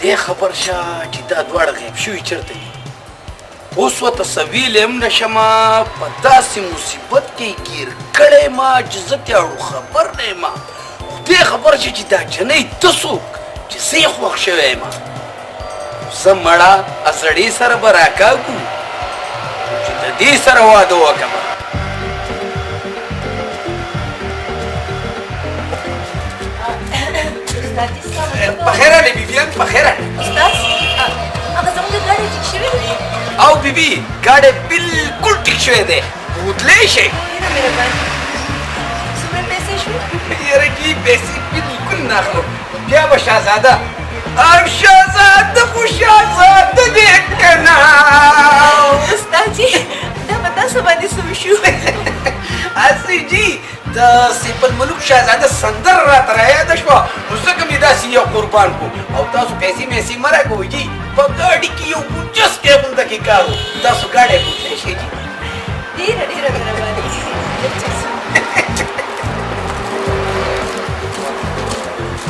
دې خبر شه چې دا دواړه غیب شوي چېرته دي اوس ورته څه ویلی هم نشمه په داسې مصیبت کې ګیر کړی ما چې زه تیاړو خبر نه یم دې خبر شه چې دا جنۍ ته څوک چې زه یې خوښ شوی یم زه مړه اسړې سره به راکاږو چې د دې سره واده وکړم بخیر راغلې بیبیان بخیر استاد هغه زموږ ګاډی ټیک شوی دی او بیبي ګاډی بالکل ټیک شوی دی بوتلی شئ ډېره مهرباني څومره پیسې شوې یاره جی پیسې بالکل نه اخلو بیا به شهزاده او شهزاده خو شهزاده دی که نه استاد جي دا په تاسو باندې څه وشو هسې جي د سیف الملوک شهزاده سندره راته رایاده شوه نو ځکه مې داسې یو قربان کړو او تاسو پیسې میسې مه راکوئ جي په ګاډي کې یو کوچس کیبل ته کې کار و تاسو ګاډی بوتلی شئ جي ډېره مهرباني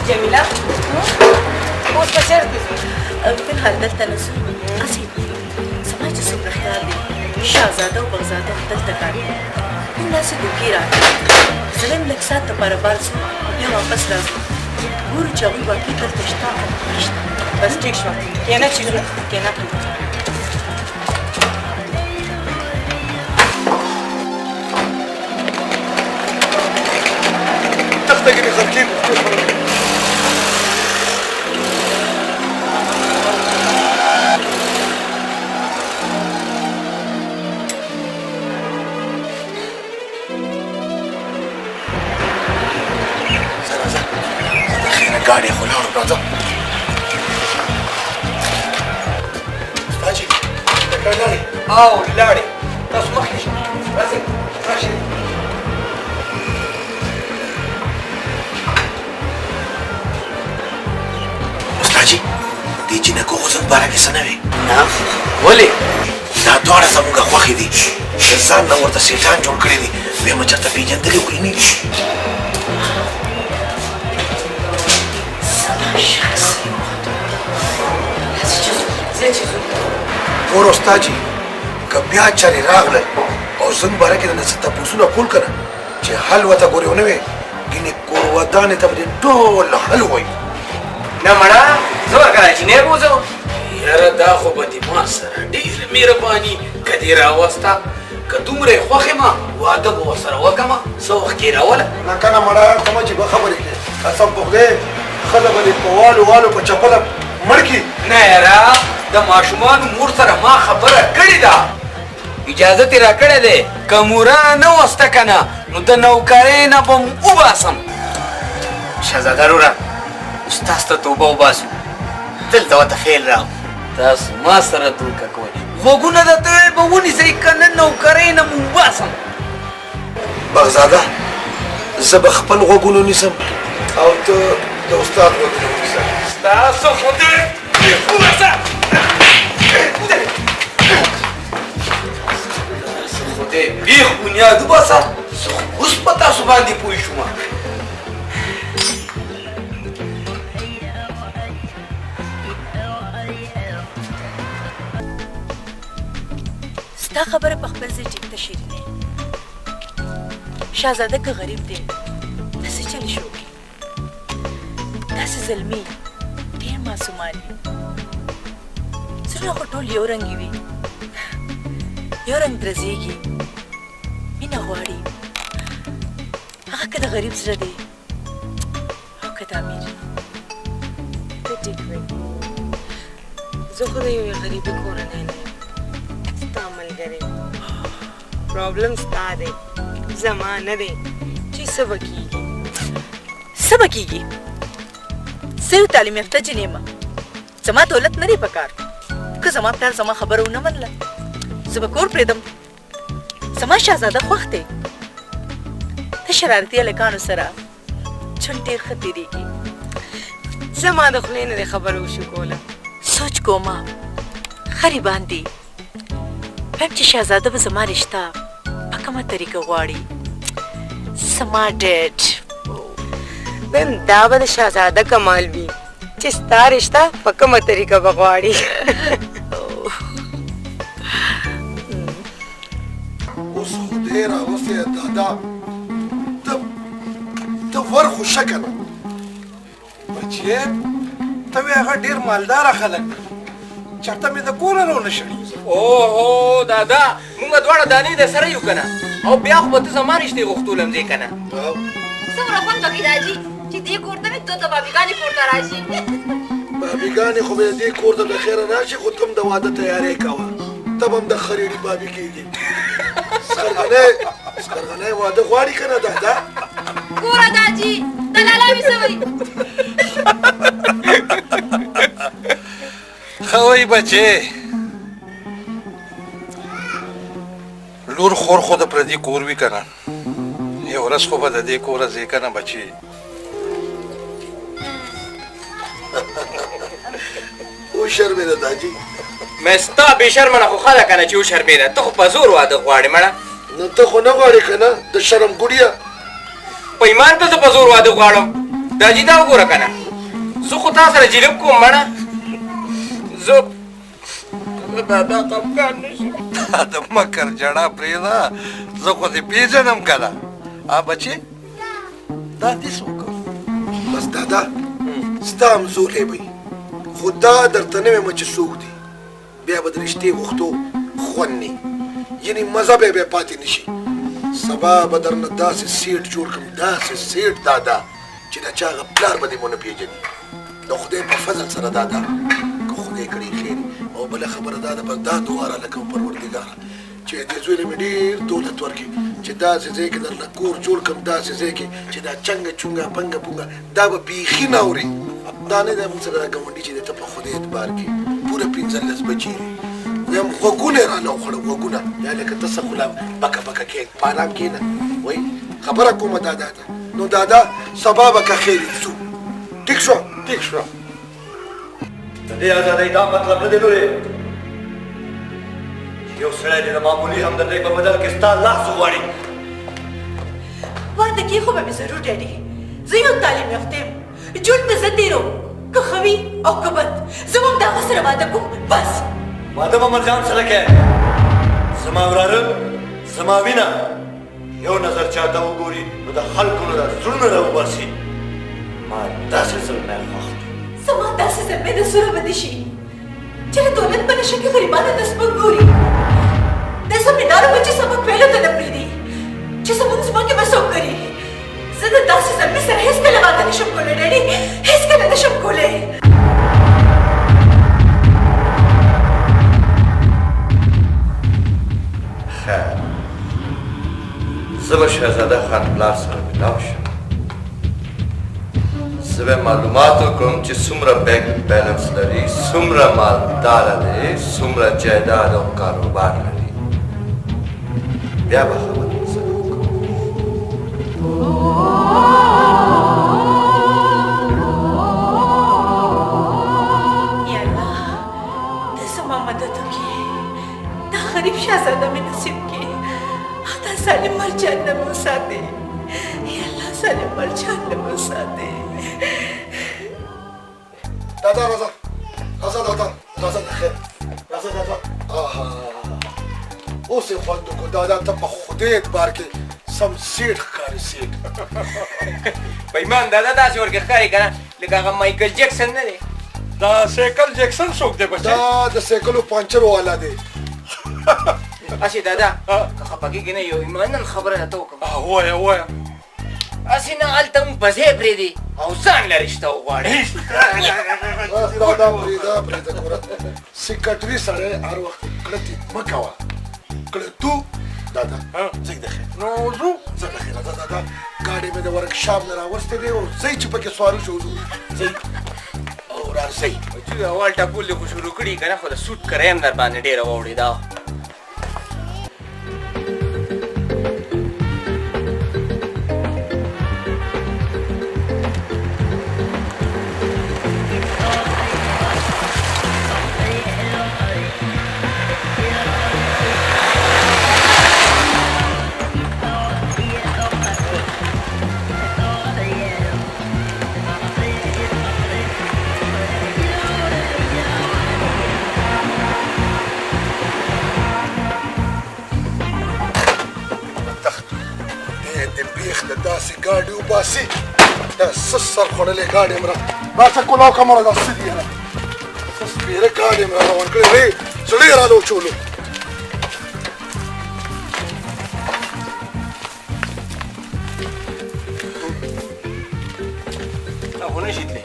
جمیله اوس به چېرته ځو فلحال دلته نه ځو هسې زما چې څومره خیال دی شهزاده او بغزاده دلته کار کوي موږ داسې دوکې راکړي زه به هم لږ ساعت دپاره بار ځو بیا واپس راځو ګورو چې هغوی واقعي دلته شته او نه شته بس ټیک شوه کښېنه چې ځو کښېنه تخته کې مې خلکي ګاډی خو لاړو راځه استاد جي د کار لاړې او لاړې تاسو مخکې شئ راځئ راشئ استاد جي دې جینکو خو زموږ باره کې څه نه وې نه ولې دا دواړه زموږ خوښې دي د ځان نه ورته سیټان جوړ کړي دي ویې مه چېرته پېژندلې خو یې نه دي ګوره استاد جي که بیا چارې راغلل او زموږ باره کې درنه څه تپوسونه کول که نه چې حل ورته ګورې ونه وې ګینې کورودانې ته به دې ټول حل وایي نه مړه زه ورکړی چې نه بوځم یاره دا خو به دې ما سره ډېره مهرباني که دې راوسته که دومره یې خوښ یم واده به ورسره وکړمه څه وخت کېروله نه کنه مړه ته مه چې به خبرې کړې قسم په خدای ښځه به دې په والو په چپله مړ کړي نه یاره د ماشومانو مور سره ما خبره کړې ده اجازه تې راکړی دی که مورانه نه وسته که نه نو د نوکرۍ نه به م وباسم شهزاده وروره استاز ته توبه وباسو دلته ورته فعل راغلو تاسو ما سره دوکه کوئ غوږونه د ده به ونیسئ که نه نوکرۍ نه م وباسم بغزاده زه به خپل غوږونه نیسم او ته د استاد غوږونه ونیسه ستاسو خدای وباسه خدای بیخ بنیاد وباسه زه خو اوس په تاسو باندې پوه شوم ستا خبره په خپل ځای ټیک ده شیرینې شهزاده که غریب دی داسې چل شو داسې زلمي ډېر معصومان وي زړونه خو ټول یو رنګې وي یو رنګ درزېږي مینه غواړي هغه که د غریب زړه دی او که د امیر ته ټیک وایي زه خو د یوې غریبې کورنۍ نه یم ستا ملګری پرابلم ستا دی زما نه دی چې څه به کېږي څه به کېږي زه یو تعلیم یافته جینۍ یم زما دولت نه دی په کار که زما پلار زما خبره ونه منله زه به کور پرېږدم زما شهزاده خوښ دی د شرارتي هلکانو سره ژوند ډېر ښه تېرېږي زما د خولې نه دې خبره وشو کوله سوچ کومه غریبان دي وایم چې شهزاده به زما رشته په کومه طریقه غواړي زما ډېډ ویم دا به د شهزاده کمال وي چې ستا رشته په کومه طریقه به غواړي. اوس خدای راوستې دادا ته ورخوشه که نه بچې ته وې هغه ډېر مالداره خلک چېرته مې د کوره رونه شړي. اوهو دادا مونږ دواړه دانې د سره یو که نه او بیا خو به ته زما رشتې غوښتولم دی که نه. څومره خوند پکې راځي چې دې کور ته مې د بابیګانې کور ته راشي. بابیګانې خو به دې کور ته د خیره راشي خو ته هم د واده تیاری کوه ته به هم د خریړي بابي کېږي. سکرغنی واده غواړي که نه دادا؟ ګوره داجي دلاله مې څه وایي. ښه وایي بچې لور خور خو د پردي کور وي که نه یو ورځ خو به د دې کوره ځې که نه بچې. وشرمېده داجي مې ستا بې شرمه نه خو ښه ده که نه چې وشرمېده ته خو په زور واده غواړې مړه. نو ته خو نه غواړې که نه د شرم ګوډیه په ایمان ته زه په زور واده غواړم. داجي دا وګوره که نه زه خو تا سره جلب کوم مړه زه دادا خفګان نه شم. د مکر جړه پرېږده زه خو دې پېژنم که نه بچې دا دې څه وکړ. بس دادا ستا همزولی به خو دا درته نه وایم چې څوک دي بیا به د رشتې غوښتو خوند نه یعنې مزه به بیا پاتې نه شي. سبا به درنه داسې سیټ جوړ کړم داسې سیټ دادا چې د چا هغه پلار به دې مونه پېژني د خدای په فضل سره دادا که خدای کړي خیر. او بله خبره دا ده بس دا دعا را لکه پروردګاره چې دې زوی له مې ډېر دولت ورکړي چې داسې ځای کې درله کور جوړ کړم داسې ځای کې چې دا چنګه چونګه پنګه پونګه دا به بیخي نه اوري. دا نه دی موږ سره دا ګاونډي چې دی ته په خدای اعتبار کې پوره 15 بچي دي ویم غوږونه یې رانه وخوړه غوږونه یا لکه ته څه خو لا بکه بکه کښېږ په ارام کښېنه وایي خبره کومه دادا ته. نو دادا سبا به که خیر ځو ټیک شوه ټیک شوه. د دې ازادۍ دا مطلب نه دی لورې چې یو سړی دې د معمولي همدردۍ په بدل کې ستا لاس وغواړي. واده کې خو به مې ضرور ډېډي زه یو تعلیم یافته یم ژوند مې زه تېروم که ښه وي او که بد زه به هم د هغه سره واده کوم بس. واده به مرجان سره کوې زما وراره زما وینه یو نظر چاته وګوري نو د خلکو نه د زړونه راوباسي. ما داسې زلمی خوښ دی. زما داسې زلمی د سوره به دې شي چې د دولت په نشه کې غریبانو ته سپک ګوري د سمندارو بچې سبق ویلو ته نه پرېږدي چې زموږ ځمکې به څوک کري. زه د داسې زلمي سره هېڅکله واده نشم کولی ډېډي هېڅکله نشم کولی. خیر زه به شهزاده خان پلار سره ملاو شم زه به معلومات وکړم چې څومره بینک بیلنس لري څومره مالداره دی څومره جایداد او کاروبار لري بیا به خبرې سره وکړو. یا الله ته زما مدد وکړې دا غریب شهزاده مې نصیب کړې او دا سالم مرجان نه مې وساتې. یا الله سالم مرجان نه مې وساتې. دادا راځه راځه دادا راځه د خیر راځه دادا. اوس یې خوند وکړو دادا ته په خدای اعتبار کې سم سیټ ښکاري سیټ. په ایمان دادا داسې ورکې ښکاري که نه لکه هغه مایکل جکسن نه دی. دا سایکل جکسن څوک دی بچې؟ دا د سایکلو پانچر والا دی. هسې دادا که خفه کېږې نه یو ایمانا خبره درته وکړم. ووایه ووایه. هسې نه هلته مونږ په ځای پرېږدي او ځان له رشته وغواړې. بس دادا پرېږده پرېږده ګوره سیکرټري سړی هر وخت کړتې مه کوه کړتو دادا ځئ د خیر نو ځو ځه د خیر راځه دادا ګاډی مې د ورکشاپ نه راوستی دی او ځئ چې پکې سوارو شو ځو ځئ او راځئ. چې اول ټکول دې خو شروع کړي که نه خو د سوټ کرایه هم در باندې ډېره واوړېده. د داسې ګاډي وباسي دا سس سر خوړلې ګاډي یم راڅه کولاو کمره دا څه دي یاره سس سپېره ګاډي یم روان کړې وې زړه یې راله وچولو خو نشي تللی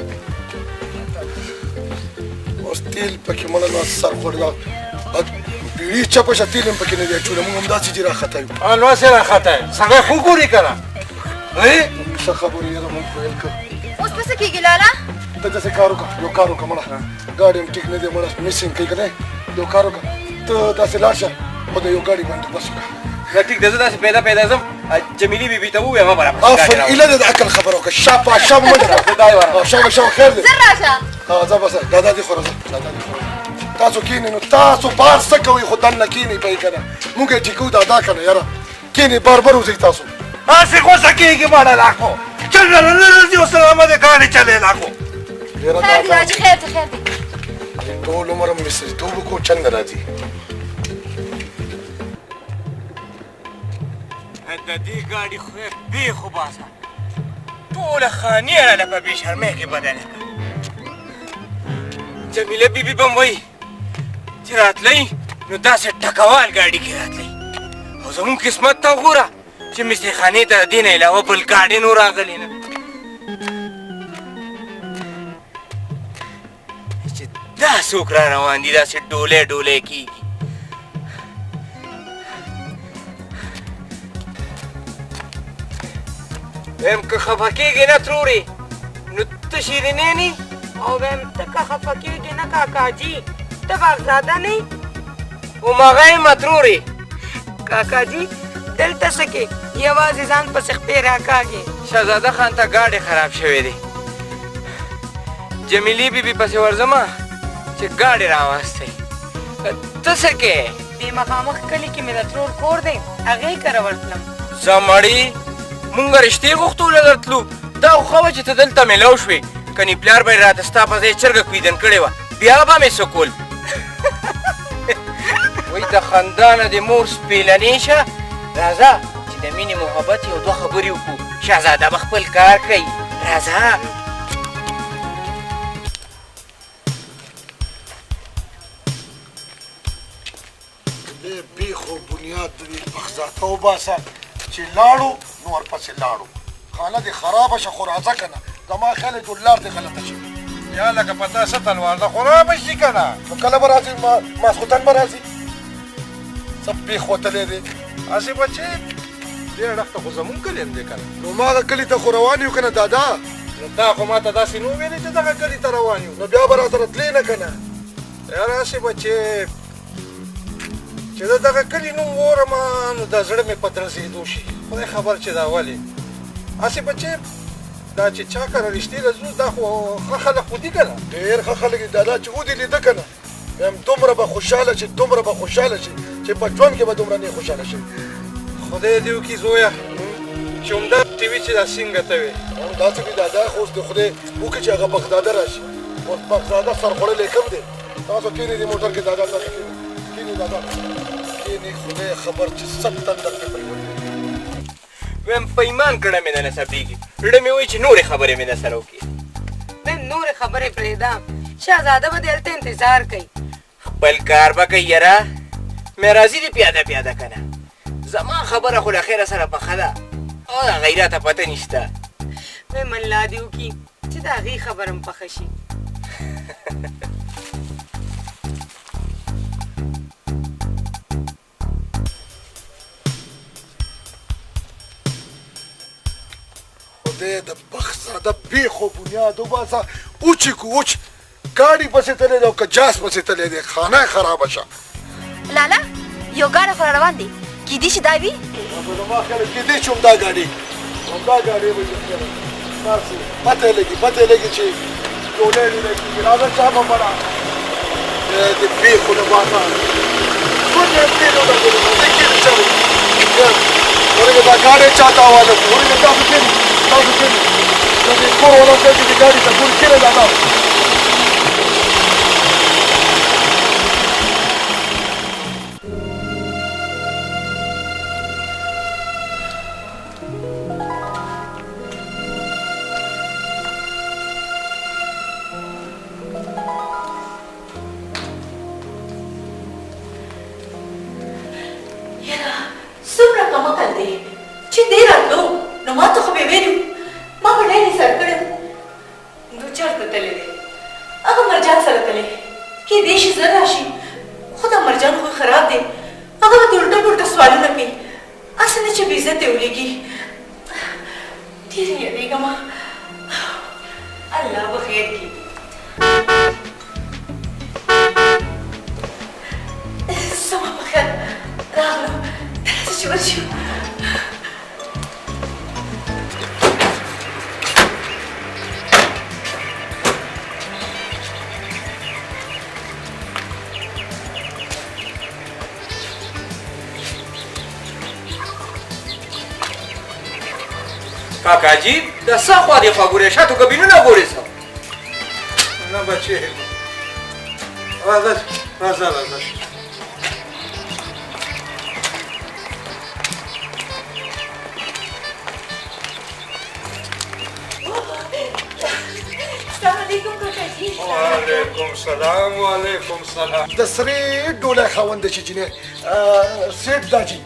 اوس تیل پکې مړه نو سر خوړ دا بیړي چپه شه تیل هم پکې نه دی اچولی موږ همداسې چې راخطا یو الوا سره خطا سړی خو ګوري که نه څه خبرې یاره موږ ویل کړ اوس به څه کېږي لالا ته داسې کار وکړه یو کار وکړه مړه ګاډي هم ټیک نه دی مړه میسینګ کوي که نه یو کار وکړه ته داسې لاړ شه خو د یو ګاډي بندوبست وکړه دا ټیک ده زه داسې پیدا ځم جمیلې بیبي ته ووایم برابر آفرین ایله دې د عقل خبره وکړه شابه شابه منډه شابه خیر دی زر راشه ځه بس دادا دې خوره دادا دې خوره تاسو کینې نو تاسو بار څه کوئ خو دننه کینې پی که نه موږ یې ټیکو دادا که نه یاره کینې بار بر وځئ تاسو هسې غوسه کېږي ماړه لاکو چل نه راځي اوس د ګاډي چلې لاکو خیر دی راجي خیر دی خیر دی ټول عمر هم مصریتوب وکړو چند راځي د دې ګاډي خو یې بیخ وباسه ټوله خاني یې راله په بې شرمۍ کې بدله کړه جمیله بیبي به م وایي چې راتلی نو داسې ټکوال ګاډي کې راتلی او زمونږ قسمت ته وګوره چې مستریخانې ته د دې نه علاوه بل ګاډي نور راغلی نه چې دا څوک را روان دي داسې ډولۍ ډولۍ کېږي ویم که خفه کېږې نه ترورې نو ته شیرینې نه او ویم ته که خفه کېږې نه کاکاجي ته باغزاده نه هماغه یم ترورې کاکاجي دلته څه کې یوازې ځان پسې خپې راکاږې شهزاده خان ته ګاډی خراب شوی دی جمیلې بیبي پسې ورځمه چې ګاډی راوستی ته څه کې دې مخامخ کلي کې مې د ترور کور دی هغې کره ورتلم زه مړې مونږ رښتې غوښتو له درتلو دا خو ښه وه چې ته دلته میلاو شوې کنې پلار به یې راته ستا په ځای چرګه کویدن کړې وه بیا به مې څه کول وایي د خندانه د مور سپېلنې شه راځه چې د مینې محبت یو دوه خبرې وکړو شهزاده به خپل کار کوي راځه دې بیخو بنیاد د دې بخزاته وباسه چې لاړو نو ورپسې لاړو خانه دې خرابه شه خو راځه که نه زما خیال یې لار دې غلطه شي یا لکه په تا څه تلوار ده خرابه شي که نه نو کله به راځي ماسخوتن به راځي څه بیخ وتلی دی هسې بچې دې اړخته خو زمونږ کلي هم دی که نه نو ما هغه کلي ته خو روان یو که نه دادا نو تا خو ما ته داسې نه وویلې چې دغه کلي ته روان یو نو بیا به را سره تلې نه که نه یاره هسې بچې چې د دغه کلي نوم واورم نو دا زړه مې په درزېدو شي خدای خبر چې دا ولې هسې بچې دا چې چا کره رښتې له ځو دا خو ښه خلک خو دي که نه ډېر ښه خلک دي دادا چې ودې لیده که نه ویم دومره به خوشحاله شي دومره به خوشحاله شي چې په ژوند کې به دومره نه خوشحاله شي خدای دې وکړي زویه چې همداسې وي چې دا څنګه ته وې داسې وي دادا خو اوس د خدای وکړي چې هغه بغداده را شي اوس بغداده سرخوړلی کم دی تاسو کښېنئ دې موټر کې دادا تاسو کښېنئ دادا کښېنئ خدای خبر چې ست تن درته پرېوتلی ویم په ایمان کړه مې نه نصبېږي زړه مې وایي چې نورې خبرې مې نه سره وکړي ویم نورې خبرې پرېږده شهزاده به دې هلته انتظار کوي خپل کار به کوي یاره مې راځي دې پیاده پیاده که نه زما خبره خو له خیره سره پخه ده او د غیرته پته نشته ویم الله دې وکړي چې د هغې خبره م پخه شي خدای د بخزاده بیخو بنیاد وباسه اوچې کو اوچ ګاډي پسې تللی دی او که جاس پسې تللی دی خانه یې خرابه شه لالا یو ګاډی خو را روان دی کیدای شي دا وي زما خیال کېدای شي همدا ګاډي به وي داسې پته یې لګي چې ډولۍ ډولۍ کېږي راځه چا به مړه د بیخو نه باسه ټول یې تېل ولګولو دې کېږي چا ورګه دا ګاډی چا ته حواله کړو ورګه تاسو کښېنئ د دې کور والا صاحب چې دې ګاډي ته ګورې کښېنئ دادا کېدای شي زه راشي خو دا مرجان خو خراب دی هغه به الټه پلټه سوالونه کوي هسې نه چې بې عزته ولګي ډېر یادېږم الله به خیر کړي زما په خیر راغلو راځه چې ورشو کاکاجي د څه خوا دې خوا ګورې شاتو کبینونه ګورې څه نه بچې راځه راځه راځه السلام علیکم کاکاجي وعلیکم سلام وعلیکم سلام د سرې ډوله خاوند چې جنې سیټ داجي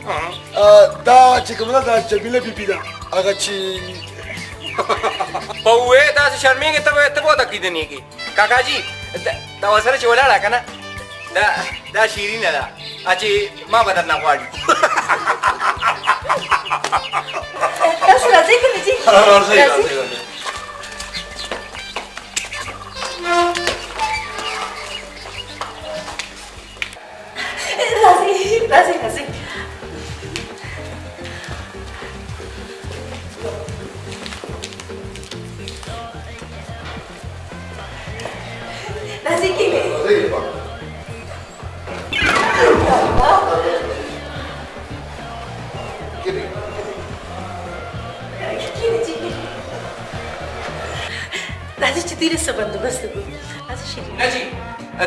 دا چې کومه دا جمیله بیبي ده هغه چې په وې داسې شرمېږې ته به ورته کیدنېږي کاکاجي دا ورسره چې ولاړه که نه دا شیرینه ده چې ما به درنه غواړي تاسو راځئ که نه جي راځئ راځئ راځئ راځئ راځئ کېنئ راځئ چې دوی له څه بندوبست وکړو راځه شیرین نه جي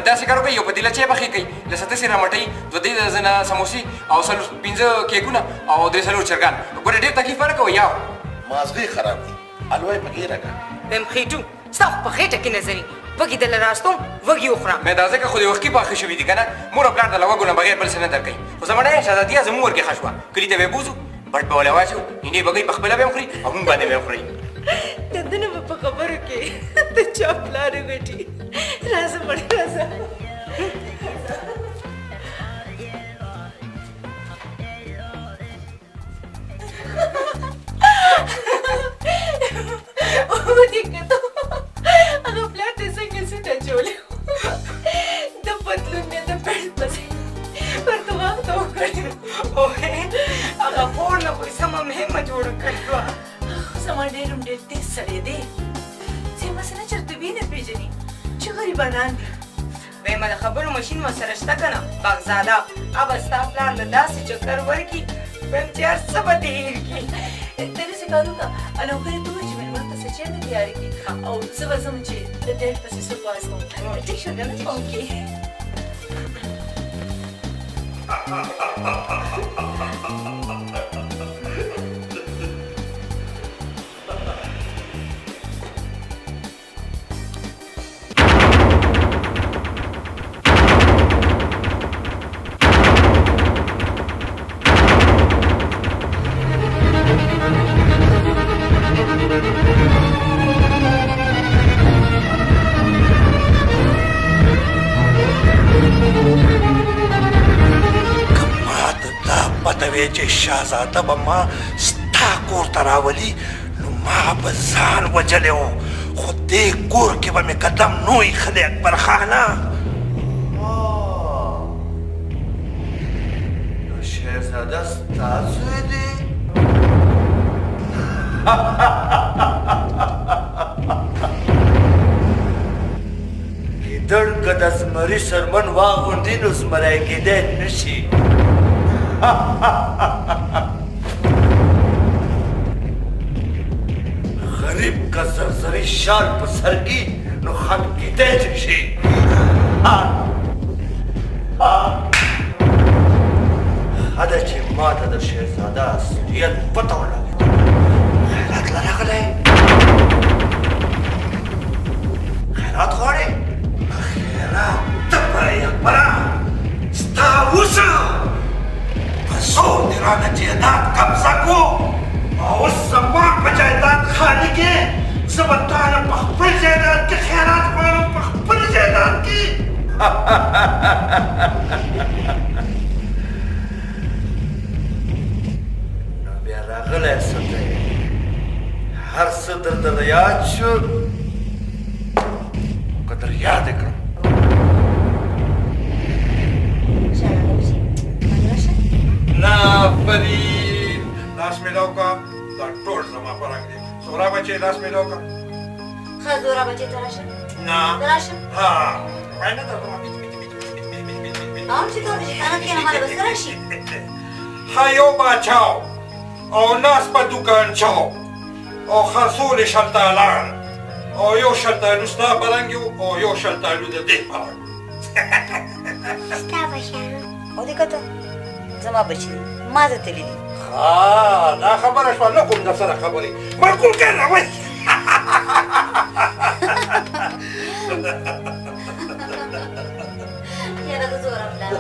داسې کار وکړئ یو پتیله چای پخې کوي له ستاسې رامټۍ دوه درې درځنه سموسې او پنځه کیکونه او درې څلور چرګان ګوره ډېر تکلیف مه راکوئ یا مازغې خراب دي الوی پکې راکړه بهم خېټو ستا خو په خېټه کې نظري وږي دله راستوم وږي وخورم مې دا ځکه خو د وختي پاخه شوي دي که نه مور او پلار ته له وږو نه بغیر بل څه نه درکوي خو زما ډېره شهزادیه زموږ ورکې ښه شوه کلي ته به یې بوځو بټ به ولې واچو نینې بګۍ په خپله به یې خوري او مونږ باندې به یې خوري دندنه به په خبرو کې د چا پلار غټي راځه مړې راځه ودې کتو هغه پلار ته څنګه سټ اچولی د پتلون مې د پېټ پسې ورته وخته وکړی اوه هغه کور نه خو یې سمه مهمه جوړه کړې وه زما ډېر تېز سړی دی چې مثلا چېرته وي نه پېژني چې غریبانان دي ویمه د خبرو ماشین ورسره شته که نه بغزاده ابه ستا پلار له داسې چکر ورکړي ویم چې هر څه به دې هېر کړي ته داسې کار وکړه نوکرې ته ووایه چې مېلمه ته څه چای نه تیارې کړي او زه به ځم چې د ډېر پسې څوک واستوم ټیک شو که نه پام کې چې شهزاده به ما ستا کور ته راولي نو ما به ځان وجلی و خو دې کور کې به مې قدم نه ایښلی اکبر خانه نو شهزاده ستا زوی دی ګیدړ که د زمري سرمن واغوندي نو زمری کېدی نه شي غریب کا زرزری شال په سر کې نو خم کېدی نشي ښه ده چې ما ته د شهزاده اصلیت پته ولګېده خیرات له راغلی خیرات غواړې خیرات ته پرې اکبره ستا اوسه زور دې رانه جایداد قبضه کړو او اوس زما په جایداد خالي کې زه به تا نه په خپل جایداد کې خیرات غواړم په خپل جایداد کې نو بیا راغلی څه دی هر څه درته یاد شو که در یاد یې کړم نه فرید لاس میلاو کا دا ټول زما په رنګ دی زورا بچې لاس میلاو کا ښه زوره بچې ته راشه نه ته راشه ها وای نه درته هم چې ته چې کنه کېنه ماله به سره شي ها یو باچاو او ناس په دوکان چاو او خرڅول شلتالان او یو شلتالو ستا په رنګ او یو شلتالو د دې په رنګ ستا بچیان او دې کته زما بچی ما ته تللی دي ها دا خبره شوه نه کوم در سره خبرې معقول کنه وای یاره د زوره پلار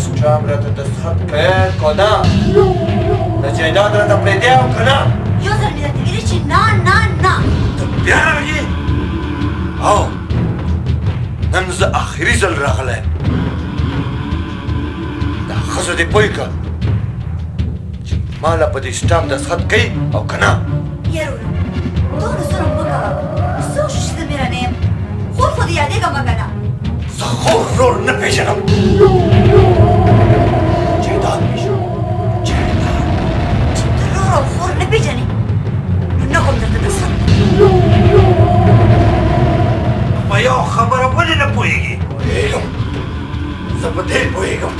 سټام راته دستخط کړی که نه د جایداد راته پرېږدی او که نه یو ځل مې درته ویلي چې نه نه نه ته بیا راغلې او نن زه آخري ځل راغلی یم دا ښځه دې پوه کړه چې ما له په دې سټام دستخط کوي او که نه یاره دومره ظلم مه کوه څه وشو چې زه مېرمه یم خور خو دې یادېږم که نه زه خور رور نه پېژنم جایداد پېژنم جایداد چې ته رور او خور نه پېژنې نو نه کوم درته دستخط په یو خبره ولې نه پوهېږي پوهېږم زه په دې پوهېږم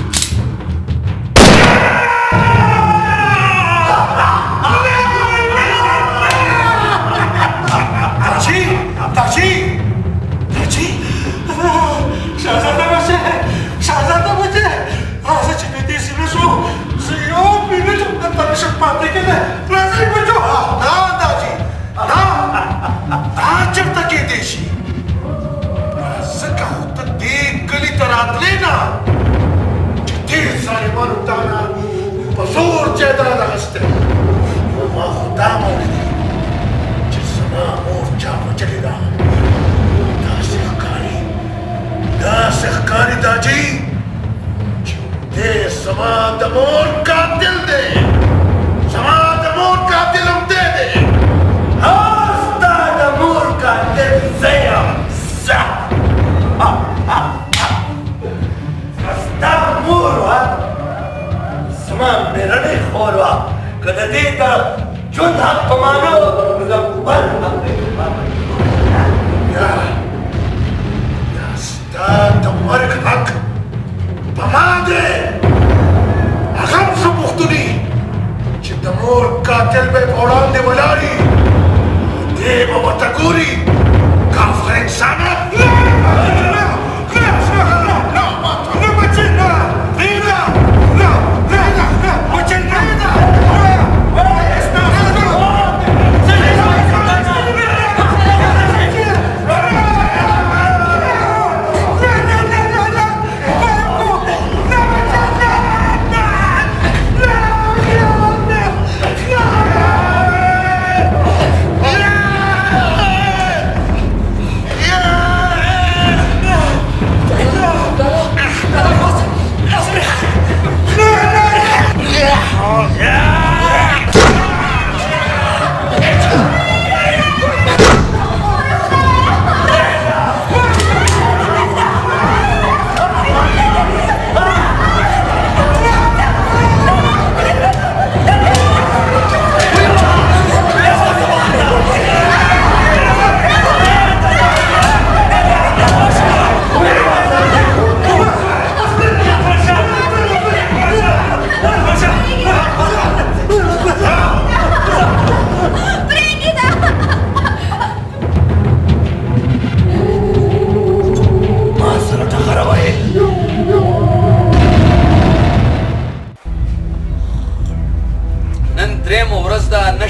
تاجي شهزاده بچه شهزاده بچه راځه چې دې سینه شو زه یو مینټ هم دلته نشم پاتې کېدی راځئ بچو نه داجي نه دا چېرته کېدی شي ځکه خو ته دې کلي ته راتلې نه چې دې ظالمانو تا نه په زور جایداد اخیستی نو ما خو دا مولیدې چې زما مور چا وچلې ده داسې ښکاري داجي چې دې زما د مور قاتل دی زما د مور قاتل هم دی دی ستا د مور قاتل زه یم زه ستا مور وه زما مېرمنې خور وه که د دې د ژوند حق په مانه نو د بل حق دی دا د مرګ حق په ما دی هغه هم څه پوښتنې چې د مور قاتل به یې په وړاندې ولاړي دې به ورته ګوري کافر انسانه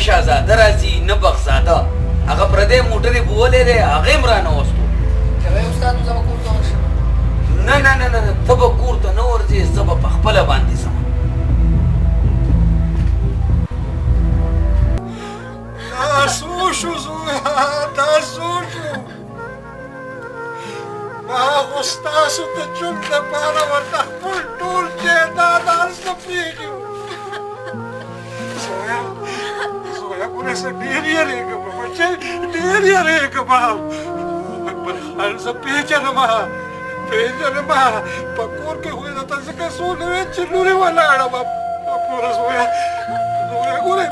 شهزاده راځي نه بغزاده هغه پردی موټر یې بولې دی هغه هم رانه وستو استاد نو زه به کور ته ورشم نه نه نه نه ته به کور ته نه ورځې زه به په خپله باندې ځم څه وشو زویه یریږم بل حال زه پېژنم په کور کې خو یې درته ځکه څو نه وې چې لورې ولاړه وه پوره زویه ګورئ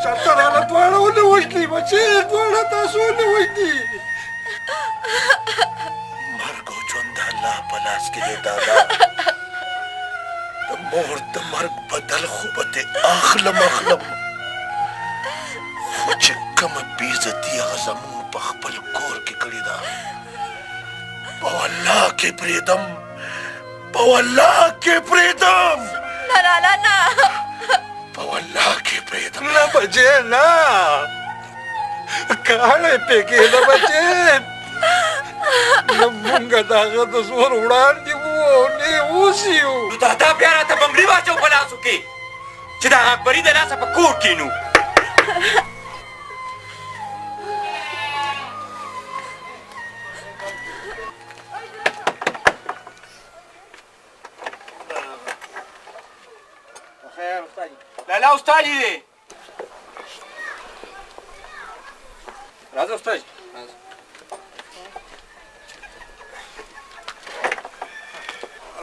شرطه راله دواړه ونه وژني بچې دواړه تاسو ونه وژني مرګ او ژوند د الله په لاس کې دی دادا د مور د مرګ بدل خو به دې اخلم خو چې کومه بېعزتي هغه زموږ په خپل کور کې کړې ده په والله کې پرېږدم په والله کې پرېږدم نه په والله کې پرېږدم نه بچې نه کاڼی پې کېده بچې نه مونږ د هغه د زور وړاندې وو او نه یې اوس یو نو دادا بیا راته بنګړي واچو په لاسو کې چې د هغه اکبري د لاسه په کور کښېنو لالا استاد دی راځه استاد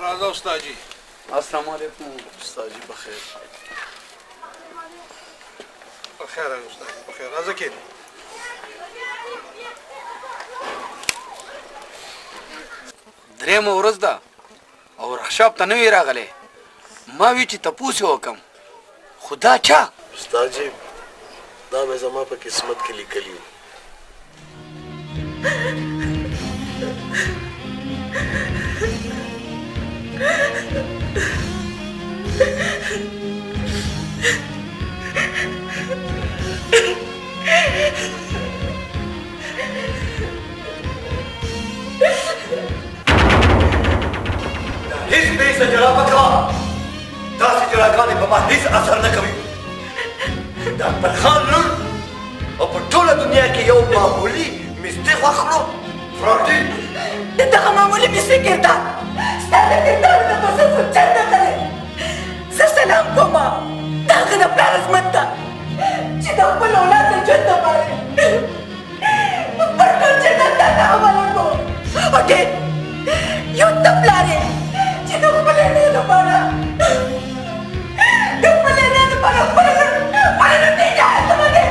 راځه استاد جي السلام علیکم استاد جي بخیر بخیر استاد بخیر راځه کېنه درېیمه ورځ ده او رخشاب ته نه وي راغلی ما وی چې تپوس یې وکړم خو دا چا استاد جي دا مې زما په قسمت کې لیکلي وو هیڅ بې څه جلا مه کوه داسې جلاګانې په ما هیڅ اثر نه کوي د اکبر خان لور او په ټوله دنیا کې یو معمولي مستې خوښ کړو فرارډي د دغه معمولي مصري کردار ستا د کردارونو تصور چنده کړی زه سلام کوم د هغه د پلار عظمت ته چې د خپل اولاد د ژوند دپاره پر ټول جنت ته حواله کړو او ډېر یو ته پلار یې چې د خپلې ډېر لپاره د خپلې ډېر لپاره خپله لور دې جهل ته باندې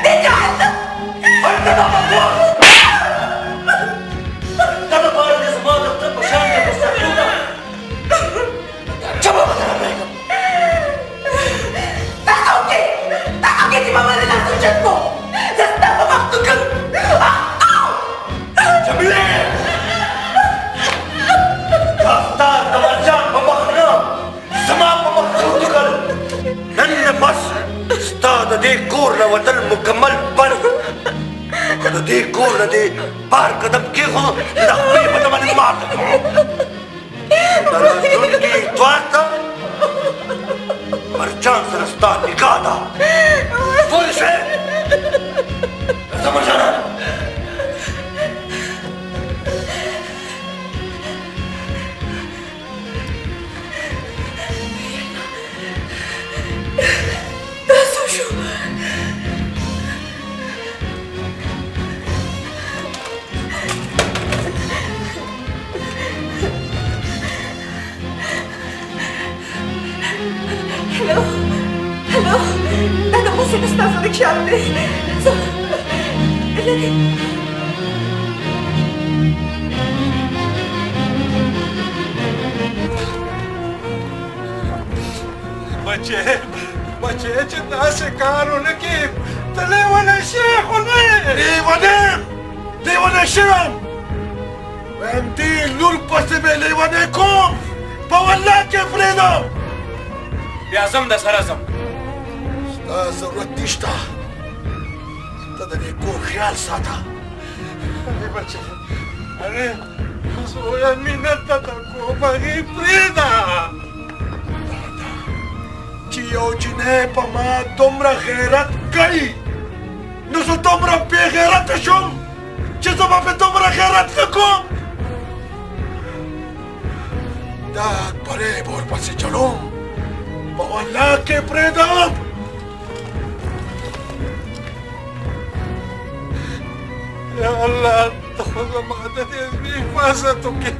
دې جهل ته د دې کور نه وتل مکمل بند که د دې کور نه دې بهر قدم کېښودو د خپلې په ته باندې مات د راتلونکي اتوار ته مرجان سره ستا نکاح ده پوه شوې راځه مرجانه Hello, da musimy stać do księży. Co? بچې چې داسې کار ونه کړي ته لیونی شې خو نه لیونی شوم وایم دې لور پسې مې لیونی کوم په والله کې پرېږدم بیا ځم د سره ځم ستا ضرورت نشته ته د دې کور خیال ساته بچې ارې زویه مینه ته د کوم هغې پرېږده چې یو جینۍ په ما دومره غیرت کوي نو زه دومره بې غیرته شوم چې زه به پې دومره غیرت نه کوم دا اکبرې به ورپسې چلوم په والله کې پرېږدم پلار ته خو زما د دې زوی حفاظت وکړې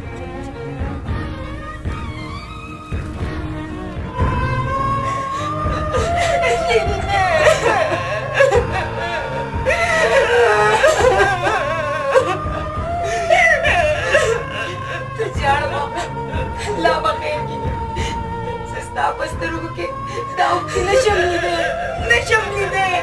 لا بخیرږي زه ستا په سترګو کې دا اوښکې نشم لیدی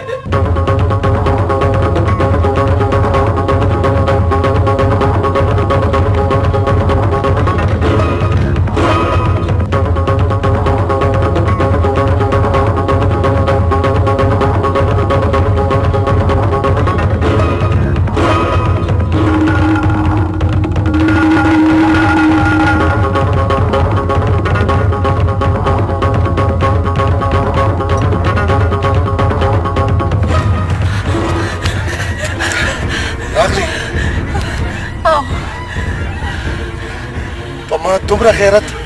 په ما دومره غیرت